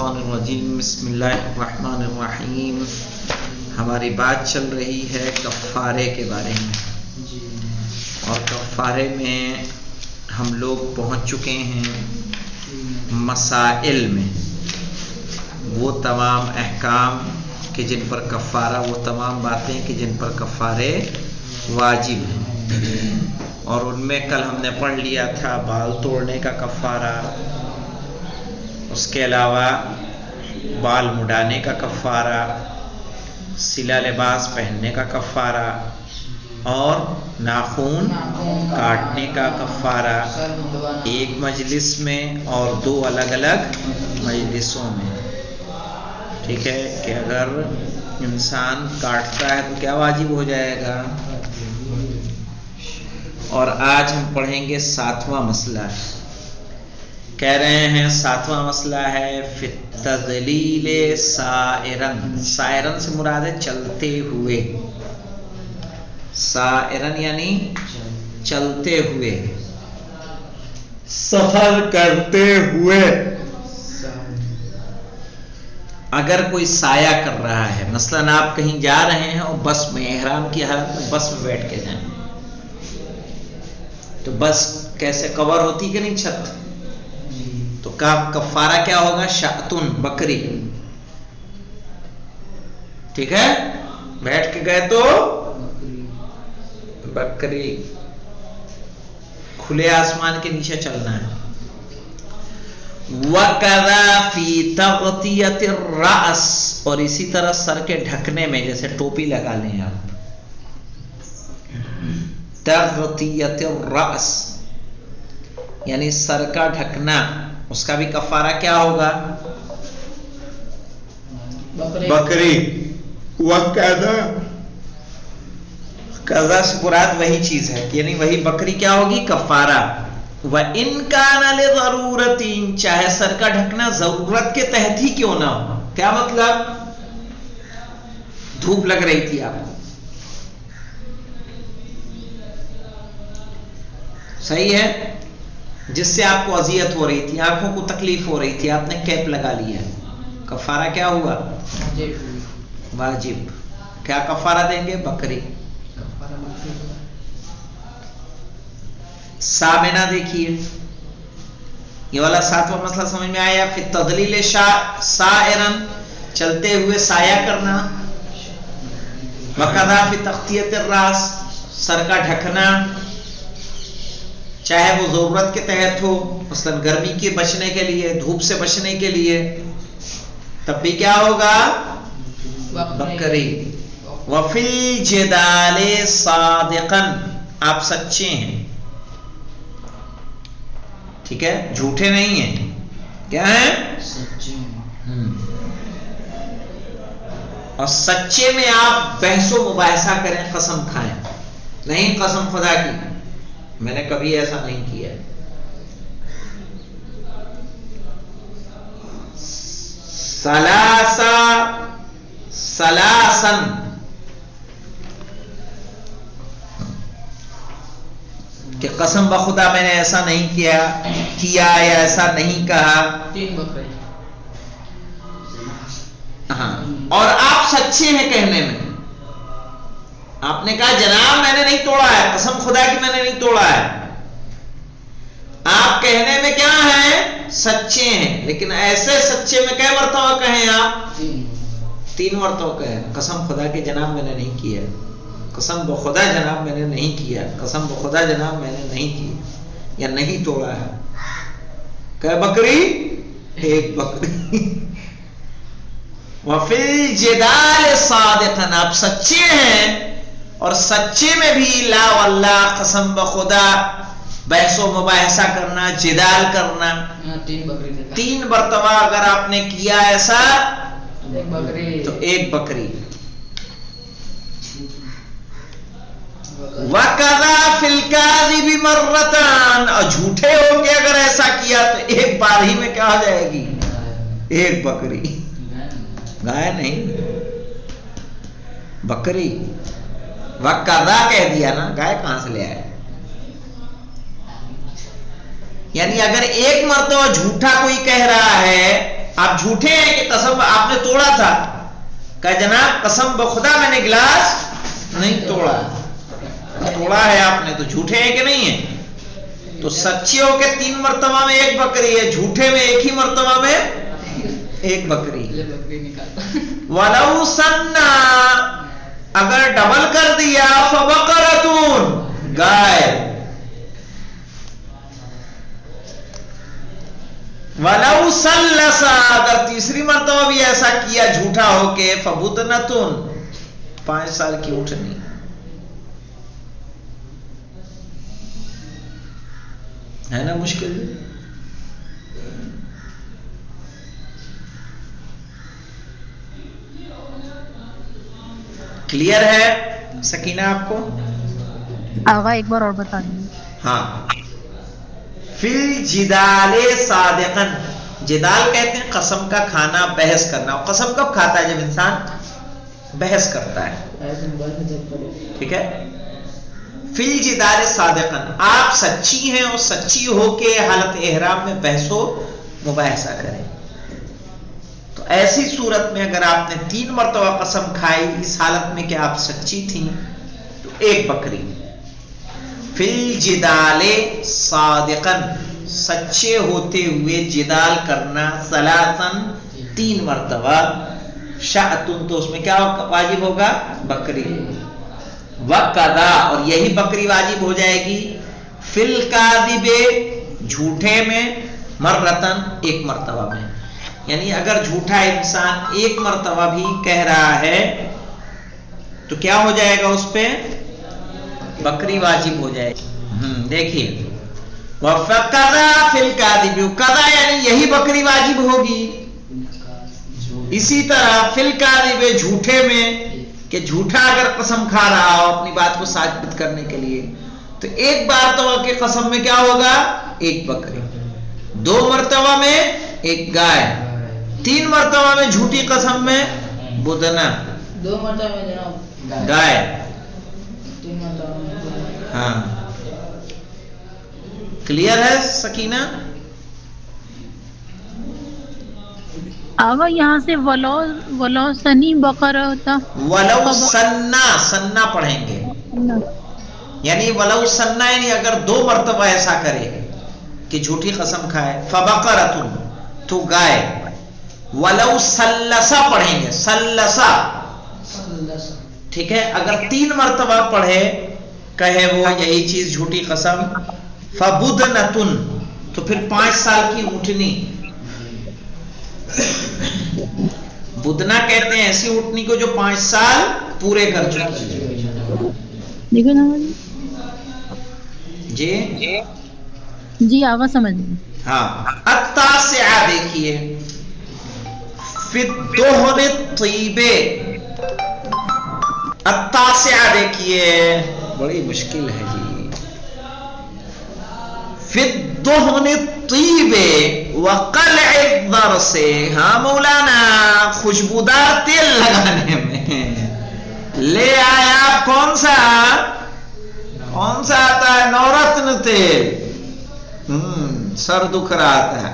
الشیطان الرجیم بسم اللہ الرحمن الرحیم۔ ہماری بات چل رہی ہے کفارے کے بارے میں، اور کفارے میں ہم لوگ پہنچ چکے ہیں مسائل میں، وہ تمام احکام کہ جن پر کفارہ، وہ تمام باتیں کہ جن پر کفارے واجب ہیں، اور ان میں کل ہم نے پڑھ لیا تھا بال توڑنے کا کفارہ، اس کے علاوہ بال مڈانے کا کفارہ، سلا لباس پہننے کا کفارہ، اور ناخون کاٹنے کا کفارہ، ایک مجلس میں اور دو الگ الگ مجلسوں میں۔ ٹھیک ہے کہ اگر انسان کاٹتا ہے تو کیا واجب ہو جائے گا۔ اور آج ہم پڑھیں گے 7واں مسئلہ، کہہ رہے ہیں 7واں مسئلہ ہے فی التدلیل سائرن۔ سائرن سے مراد ہے چلتے ہوئے، سائرن یعنی چلتے ہوئے، سفر کرتے ہوئے۔ اگر کوئی سایہ کر رہا ہے، مثلاً آپ کہیں جا رہے ہیں اور بس میں، احرام کی حالت میں بس میں بیٹھ کے جائیں، تو بس کیسے کور ہوتی کہ نہیں چھت، تو کفارہ کیا ہوگا؟ شاتن، بکری۔ ٹھیک ہے، بیٹھ کے گئے تو بکری، کھلے آسمان کے نیچے چلنا ہے۔ وَكَذَا فِي تَغْطِيَةِ الرَّأْسِ، اور اسی طرح سر کے ڈھکنے میں، جیسے ٹوپی لگا لیں آپ، تغطیۃ الرأس یعنی سر کا ڈھکنا، اس کا بھی کفارہ کیا ہوگا؟ بکری۔ وَقَذَا، قضا سے مراد وہی چیز ہے، یعنی وہی بکری کیا ہوگی؟ کفارہ۔ وَإِن كَانَ لِضَرُورَةٍ، چاہے سر کا ڈھکنا ضرورت کے تحت ہی کیوں نہ ہو۔ کیا مطلب؟ دھوپ لگ رہی تھی آپ کو، صحیح ہے، جس سے آپ کو اذیت ہو رہی تھی، آنکھوں کو تکلیف ہو رہی تھی، آپ نے کیپ لگا لیا، کفارہ کیا ہوا؟ واجب۔ کیا کفارہ دیں گے؟ بکری۔ سامنا دیکھیے، یہ والا 7واں مسئلہ سمجھ میں آیا؟ پھر تدلیل سائرن، چلتے ہوئے سایہ کرنا۔ وقذا فی تغطیۃ الراس، سر کا ڈھکنا، چاہے وہ ضرورت کے تحت ہو، مثلا گرمی کے بچنے کے لیے، دھوپ سے بچنے کے لیے، تب بھی کیا ہوگا؟ بکری۔ وفی الجدال صادقا، آپ سچے ہیں، ٹھیک ہے، جھوٹے نہیں ہیں، کیا ہیں؟ سچے ہیں۔ اور سچے میں آپ بحث و مباحثہ کریں، قسم کھائیں، نہیں قسم خدا کی میں نے کبھی ایسا نہیں کیا۔ سلاسن، کہ قسم بخدا میں نے ایسا نہیں کیا یا ایسا نہیں کہا۔ ہاں، اور آپ سچے ہیں کہنے میں، آپ نے کہا جناب میں نے نہیں توڑا ہے، قسم خدا کی میں نے نہیں توڑا ہے، آپ کہنے میں کیا ہیں؟ سچے ہیں، لیکن ایسے سچے میں کئی مرتبہ کہیں آپ؟ 3 مرتبہ کہیں، قسم خدا کی جناب میں نے نہیں کیا، قسم بخدا جناب میں نے نہیں کیا، قسم بخدا جناب میں نے نہیں کیا، یا نہیں توڑا ہے۔ کہ بکری؟ ایک بکری۔ وفی الجدال صادقا، آپ سچے ہیں، اور سچے میں بھی لا واللہ، قسم بخدا، بحث و مباحثہ کرنا، جدال کرنا، 3 مرتبہ اگر آپ نے کیا ایسا تو ایک بکری۔ وَكَذَا فِي الْكَاذِبِ مَرَّتان، اور جھوٹے ہو کے اگر ایسا کیا تو ایک بار ہی میں کیا ہو جائے گی؟ ایک بکری۔ گائے نہیں، بکری۔ وَكَذَا کہہ دیا نا، گائے کہاں سے لے آئے؟ یعنی اگر ایک مرتبہ جھوٹا کوئی کہہ رہا ہے آپ جھوٹے ہیں کہ قسم آپ نے توڑا تھا؟ کہا جناب قسم بخدا میں نے گلاس نہیں توڑا. توڑا ہے آپ نے تو جھوٹے ہیں کہ نہیں ہیں؟ تو سچے ہو کے 3 مرتبہ میں 1 بکری ہے، جھوٹے میں 1 ہی مرتبہ میں 1 بکری. وَلَوْ سَنَّا اگر ڈبل کر دیا فَبَقَرَةٌ گائے. وَلَوْ سَلَّسَ اگر تیسری مرتبہ بھی ایسا کیا جھوٹا ہو کے فَبُدْنَةٌ 5 سال کی اونٹنی. ہے نا مشکل؟ کلیئر ہے سکینہ آپ کو؟ آغا ایک بار اور بتا دیں. ہاں. فی الجدال صادقاً، جدال کہتے ہیں قسم کا کھانا، بحث کرنا. قسم کب کھاتا ہے؟ جب انسان بحث کرتا ہے. ٹھیک ہے. فی الجدال صادقاً، آپ سچی ہیں اور سچی ہو کے حالت احرام میں بحث و مباحثہ کریں. تو ایسی صورت میں اگر آپ نے 3 مرتبہ قسم کھائی اس حالت میں کہ آپ سچی تھیں تو 1 بکری. فی الجدال صادقاً، سچے ہوتے ہوئے جدال کرنا، ثلاثاً 3 مرتبہ. شأتن تو اس میں کیا واجب ہوگا؟ بکری. وقدا اور یہی بکری واجب ہو جائے گی. فی الکاذب جھوٹے میں، مرتن 1 مرتبہ میں. یعنی اگر جھوٹا انسان 1 مرتبہ بھی کہہ رہا ہے تو کیا ہو جائے گا؟ اس پہ بکری واجب ہو جائے گی. دیکھیے وَفَقَدَا فِي الْكَاذِبِ، قضا یعنی یہی بکری واجب ہوگی. اسی طرح فی الکاذب جھوٹے میں، کہ جھوٹا اگر قسم کھا رہا ہو اپنی بات کو ثابت کرنے کے لیے تو 1 بار تو کہ قسم میں کیا ہوگا؟ 1 بکری. 2 مرتبہ میں 1 گائے. 3 مرتبہ میں جھوٹی قسم میں بدنا 2 مرتبہ میں جناب گائے. 3 مرتبہ میں. ہاں کلیئر ہے سکینہ؟ آغا یہاں سے ولو سنی بقرہ ہوتا. ولو سننا، سننا پڑھیں گے. یعنی ولو سننا یعنی اگر 2 مرتبہ ایسا کرے کہ جھوٹی قسم کھائے. فبقرۃ تو گائے. ولو سلسا پڑھیں گے، سلسا. ٹھیک ہے. اگر 3 مرتبہ پڑھے کہے وہ یہی چیز جھوٹی قسم. فبدنتن تو پھر 5 سال کی اونٹنی. بدنا کہتے ہیں ایسی اونٹنی کو جو 5 سال پورے کر چکی ہے. جی جی آغا سمجھ گئے. ہاں. التاسعہ دیکھیے فی الدہن الطیب. التاسعہ دیکھیے بڑی مشکل ہے جی. فی الدہن الطیب وقلع الضرس. ہاں مولانا، خوشبودار تیل لگانے میں لے آیا کون سا آتا ہے؟ نورتن تیل. سر دکھ رہا تھا.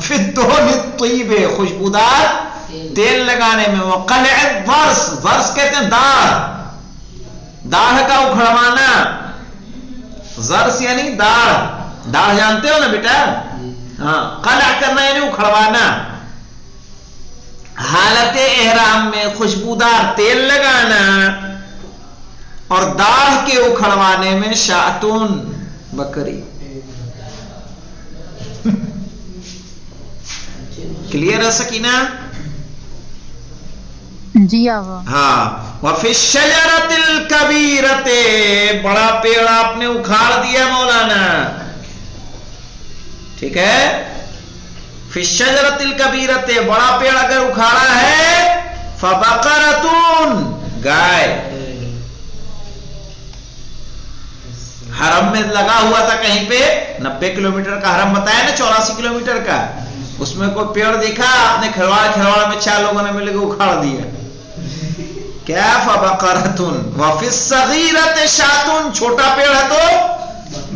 فی الدہن الطیب خوشبودار تیل لگانے میں. وقلع الضرس، ضرس کہتے ہیں داڑھ کا اکھڑوانا. ضرس یعنی داڑھ جانتے ہو نا بیٹا؟ ہاں. قلع کرنا یعنی اکھڑوانا. حالت احرام میں خوشبودار تیل لگانا اور داڑھ کے اکھڑوانے میں شاتون بکری. کلیئر ہے سکینہ؟ جی آغا. ہاں. وفی الشجرۃ الکبیرۃ، بڑا پیڑ آپ نے اکھاڑ دیا مولانا. ٹھیک ہے. فی الشجرۃ الکبیرۃ، بڑا پیڑ اگر اکھاڑا ہے. فبقرۃ گائے. حرم میں لگا ہوا تھا کہیں پہ 90 کلومیٹر کا حرم بتایا نا، 84 کلومیٹر کا. اس میں کوئی پیڑ دکھا، آپ نے کھلواڑ میں 4 لوگوں نے مل کے اکھاڑ دیا. کیا؟ فبقرۃ. وفی الصغیرۃ شاتٌ، چھوٹا پیڑ ہے تو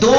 2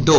2।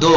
2।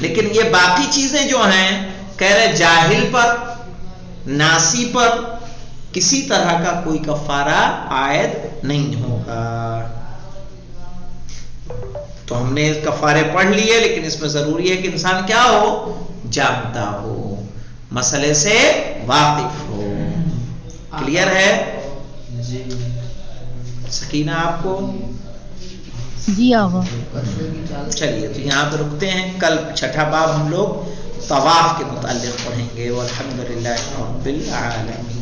لیکن یہ باقی چیزیں جو ہیں کہہ رہے جاہل پر ناسی پر کسی طرح کا کوئی کفارہ عائد نہیں ہوگا. تو ہم نے کفارے پڑھ لیے، لیکن اس میں ضروری ہے کہ انسان کیا ہو، جانتا ہو، مسئلے سے واقف ہو. کلیئر ہے سکینہ آپ کو؟ جی آقا. چلیے تو یہاں پہ رکتے ہیں. کل چھٹا باب ہم لوگ طواف کے متعلق پڑھیں گے. والحمدللہ رب العالمین.